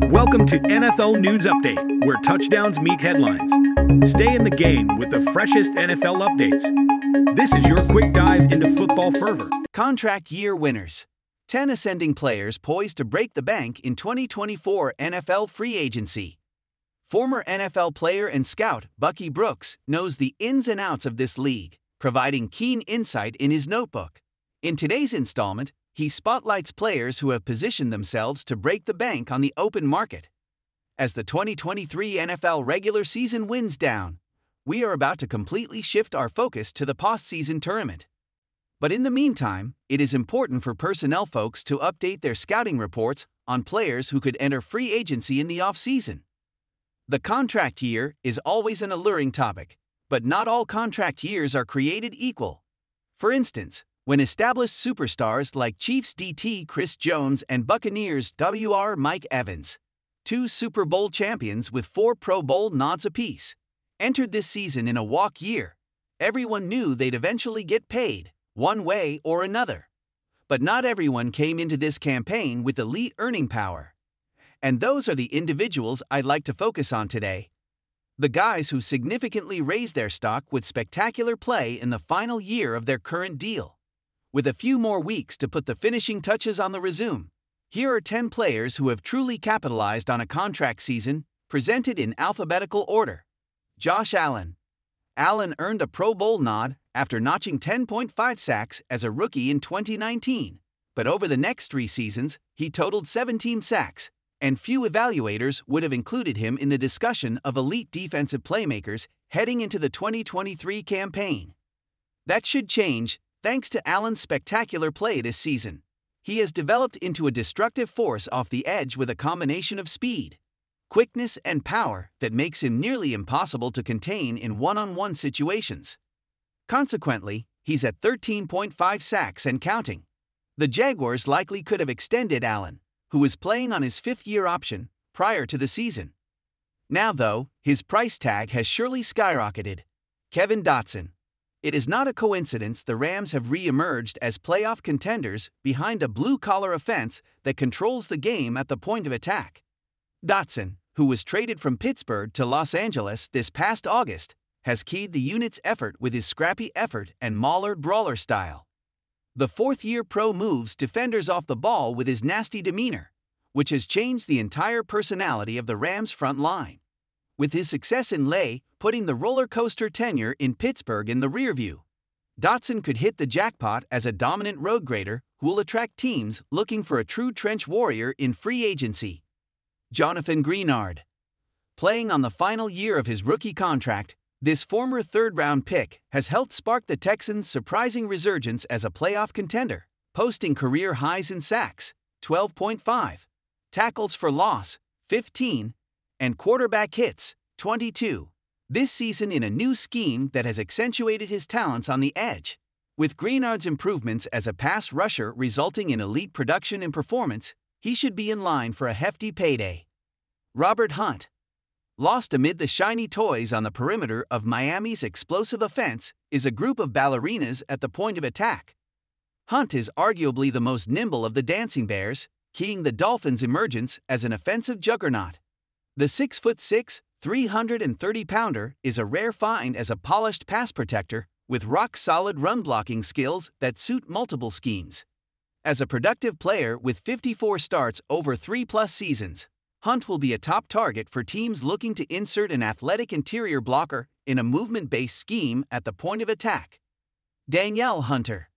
Welcome to NFL News Update, where touchdowns meet headlines. Stay in the game with the freshest NFL updates. This is your quick dive into football fervor. Contract year winners. 10 ascending players poised to break the bank in 2024 NFL free agency. Former NFL player and scout Bucky Brooks knows the ins and outs of this league, providing keen insight in his notebook. In today's installment, he spotlights players who have positioned themselves to break the bank on the open market. As the 2023 NFL regular season winds down, we are about to completely shift our focus to the postseason tournament. But in the meantime, it is important for personnel folks to update their scouting reports on players who could enter free agency in the offseason. The contract year is always an alluring topic, but not all contract years are created equal. For instance, when established superstars like Chiefs DT Chris Jones and Buccaneers WR Mike Evans, two Super Bowl champions with 4 Pro Bowl nods apiece, entered this season in a walk year, everyone knew they'd eventually get paid, one way or another. But not everyone came into this campaign with elite earning power. And those are the individuals I'd like to focus on today. The guys who significantly raised their stock with spectacular play in the final year of their current deal. With a few more weeks to put the finishing touches on the resume, here are 10 players who have truly capitalized on a contract season, presented in alphabetical order. Josh Allen. Allen earned a Pro Bowl nod after notching 10.5 sacks as a rookie in 2019, but over the next 3 seasons, he totaled 17 sacks, and few evaluators would have included him in the discussion of elite defensive playmakers heading into the 2023 campaign. That should change, thanks to Allen's spectacular play this season. He has developed into a destructive force off the edge with a combination of speed, quickness, and power that makes him nearly impossible to contain in one-on-one situations. Consequently, he's at 13.5 sacks and counting. The Jaguars likely could have extended Allen, who was playing on his 5th-year option, prior to the season. Now, though, his price tag has surely skyrocketed. Kevin Dotson. It is not a coincidence the Rams have re-emerged as playoff contenders behind a blue-collar offense that controls the game at the point of attack. Dotson, who was traded from Pittsburgh to Los Angeles this past August, has keyed the unit's effort with his scrappy effort and mauler-brawler style. The 4th-year pro moves defenders off the ball with his nasty demeanor, which has changed the entire personality of the Rams' front line. With his success in LA putting the roller coaster tenure in Pittsburgh in the rearview, Dotson could hit the jackpot as a dominant road grader who will attract teams looking for a true trench warrior in free agency. Jonathan Greenard. Playing on the final year of his rookie contract, this former 3rd-round pick has helped spark the Texans' surprising resurgence as a playoff contender, posting career highs in sacks, 12.5, tackles for loss, 15, and quarterback hits, 22. This season in a new scheme that has accentuated his talents on the edge. With Greenard's improvements as a pass rusher resulting in elite production and performance, he should be in line for a hefty payday. Robert Hunt. Lost amid the shiny toys on the perimeter of Miami's explosive offense is a group of ballerinas at the point of attack. Hunt is arguably the most nimble of the Dancing Bears, keying the Dolphins' emergence as an offensive juggernaut. The 6'6", 330-pounder is a rare find as a polished pass protector with rock-solid run-blocking skills that suit multiple schemes. As a productive player with 54 starts over 3+ seasons, Hunt will be a top target for teams looking to insert an athletic interior blocker in a movement-based scheme at the point of attack. Danielle Hunter.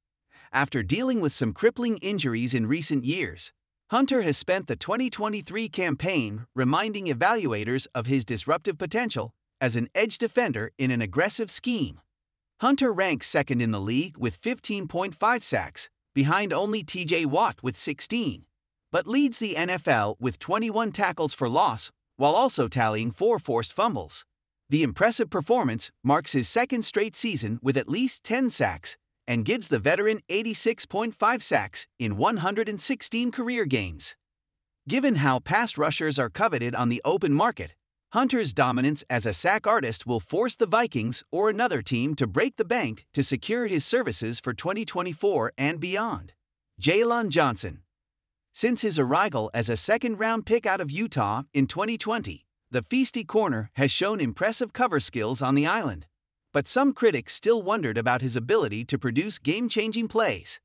After dealing with some crippling injuries in recent years, Hunter has spent the 2023 campaign reminding evaluators of his disruptive potential as an edge defender in an aggressive scheme. Hunter ranks 2nd in the league with 15.5 sacks, behind only TJ Watt with 16, but leads the NFL with 21 tackles for loss while also tallying 4 forced fumbles. The impressive performance marks his 2nd straight season with at least 10 sacks and gives the veteran 86.5 sacks in 116 career games. Given how pass rushers are coveted on the open market, Hunter's dominance as a sack artist will force the Vikings or another team to break the bank to secure his services for 2024 and beyond. Jaylon Johnson. Since his arrival as a second-round pick out of Utah in 2020, the feisty corner has shown impressive cover skills on the island. But some critics still wondered about his ability to produce game-changing plays.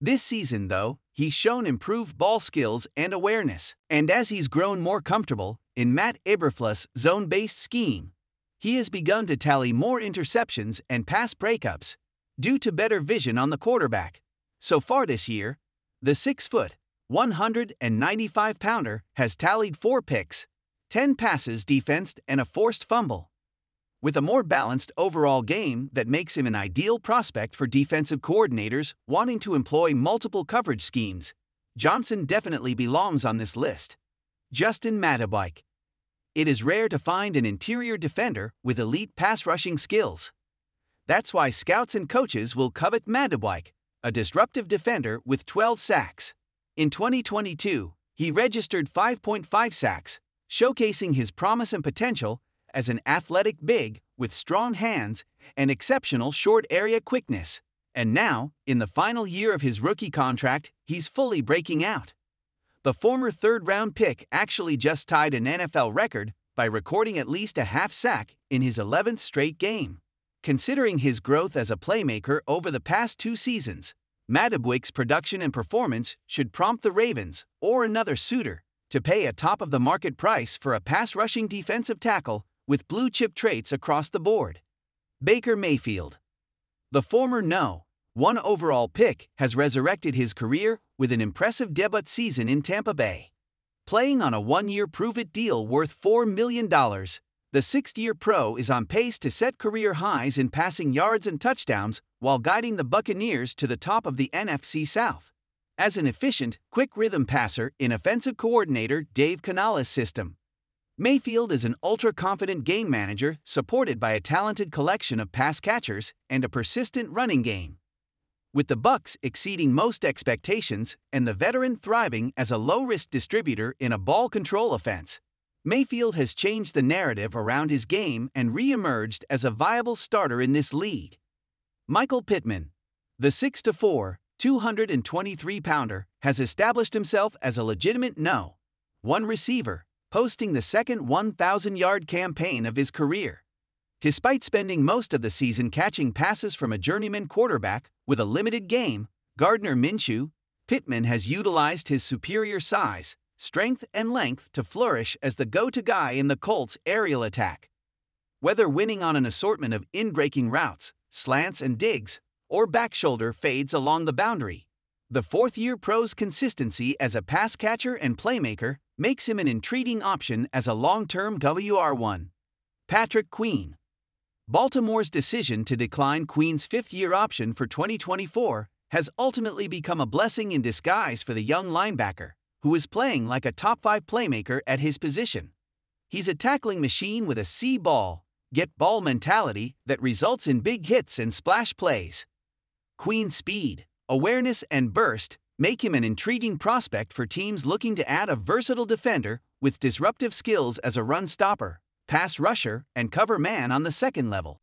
This season, though, he's shown improved ball skills and awareness. And as he's grown more comfortable in Matt Eberflus' zone-based scheme, he has begun to tally more interceptions and pass breakups due to better vision on the quarterback. So far this year, the 6-foot, 195-pounder has tallied 4 picks, 10 passes defensed, and a forced fumble. With a more balanced overall game that makes him an ideal prospect for defensive coordinators wanting to employ multiple coverage schemes, Johnson definitely belongs on this list. Justin Madubuike. It is rare to find an interior defender with elite pass-rushing skills. That's why scouts and coaches will covet Madubuike, a disruptive defender with 12 sacks. In 2022, he registered 5.5 sacks, showcasing his promise and potential as an athletic big with strong hands and exceptional short-area quickness. And now, in the final year of his rookie contract, he's fully breaking out. The former third-round pick actually just tied an NFL record by recording at least a half sack in his 11th straight game. Considering his growth as a playmaker over the past 2 seasons, Madubuike's production and performance should prompt the Ravens, or another suitor, to pay a top-of-the-market price for a pass-rushing defensive tackle with blue-chip traits across the board. Baker Mayfield. The former No. 1 overall pick has resurrected his career with an impressive debut season in Tampa Bay. Playing on a 1-year prove-it deal worth $4 million, the 6th-year pro is on pace to set career highs in passing yards and touchdowns while guiding the Buccaneers to the top of the NFC South. As an efficient, quick-rhythm passer in offensive coordinator Dave Canales' system, Mayfield is an ultra-confident game manager supported by a talented collection of pass catchers and a persistent running game. With the Bucs exceeding most expectations and the veteran thriving as a low-risk distributor in a ball control offense, Mayfield has changed the narrative around his game and re-emerged as a viable starter in this league. Michael Pittman. The 6'4", 223-pounder has established himself as a legitimate No. 1 receiver, posting the second 1,000-yard campaign of his career. Despite spending most of the season catching passes from a journeyman quarterback with a limited game, Gardner Minshew, Pittman has utilized his superior size, strength, and length to flourish as the go-to guy in the Colts' aerial attack. Whether winning on an assortment of in-breaking routes, slants and digs, or back-shoulder fades along the boundary, the 4th-year pro's consistency as a pass catcher and playmaker makes him an intriguing option as a long-term WR1. Patrick Queen. Baltimore's decision to decline Queen's 5th-year option for 2024 has ultimately become a blessing in disguise for the young linebacker, who is playing like a top-5 playmaker at his position. He's a tackling machine with a see-ball, get-ball mentality that results in big hits and splash plays. Queen's speed, awareness, and burst make him an intriguing prospect for teams looking to add a versatile defender with disruptive skills as a run stopper, pass rusher, and cover man on the second level.